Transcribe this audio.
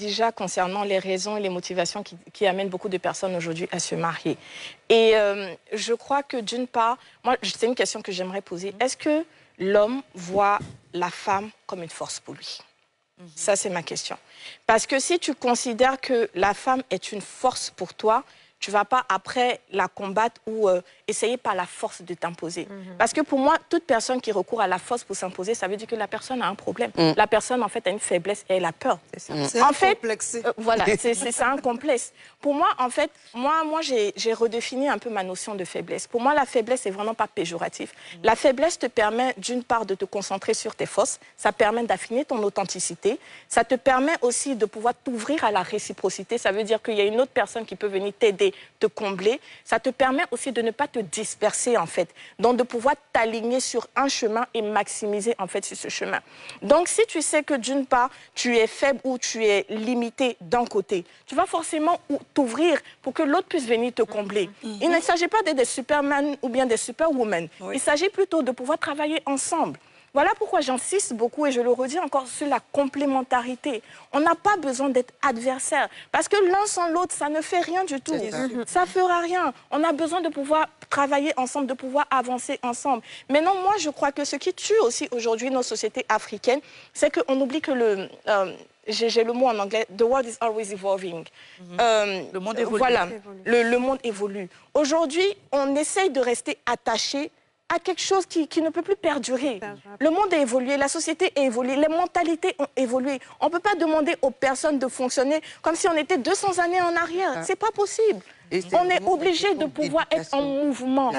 Déjà concernant les raisons et les motivations qui amènent beaucoup de personnes aujourd'hui à se marier. Et je crois que d'une part, moi c'est une question que j'aimerais poser, est-ce que l'homme voit la femme comme une force pour lui? Ça c'est ma question. Parce que si tu considères que la femme est une force pour toi, tu ne vas pas après la combattre ou essayer par la force de t'imposer. Parce que pour moi, toute personne qui recourt à la force pour s'imposer, ça veut dire que la personne a un problème. La personne, en fait, a une faiblesse et elle a peur. C'est un complexe. Voilà, c'est un complexe. Pour moi, en fait, moi j'ai redéfini un peu ma notion de faiblesse. Pour moi, la faiblesse n'est vraiment pas péjoratif. La faiblesse te permet, d'une part, de te concentrer sur tes forces. Ça permet d'affiner ton authenticité. Ça te permet aussi de pouvoir t'ouvrir à la réciprocité. Ça veut dire qu'il y a une autre personne qui peut venir t'aider, te combler. Ça te permet aussi de ne pas te disperser, en fait. Donc, de pouvoir t'aligner sur un chemin et maximiser, en fait, sur ce chemin. Donc, si tu sais que, d'une part, tu es faible ou tu es limité d'un côté, tu vas forcément t'ouvrir pour que l'autre puisse venir te combler. Il ne s'agit pas d'être des superman ou bien des superwomen. Oui. Il s'agit plutôt de pouvoir travailler ensemble. Voilà pourquoi j'insiste beaucoup, et je le redis encore, sur la complémentarité. On n'a pas besoin d'être adversaires, parce que l'un sans l'autre, ça ne fait rien du tout. Ça ne fera rien. On a besoin de pouvoir travailler ensemble, de pouvoir avancer ensemble. Maintenant, moi, je crois que ce qui tue aussi aujourd'hui nos sociétés africaines, c'est qu'on oublie que j'ai le mot en anglais, the world is always evolving. Le monde évolue. Voilà, le monde évolue. Aujourd'hui, on essaye de rester attaché à quelque chose qui ne peut plus perdurer. Le monde a évolué, la société a évolué, les mentalités ont évolué. On ne peut pas demander aux personnes de fonctionner comme si on était 200 années en arrière. C'est pas possible. On est obligé de pouvoir être en mouvement.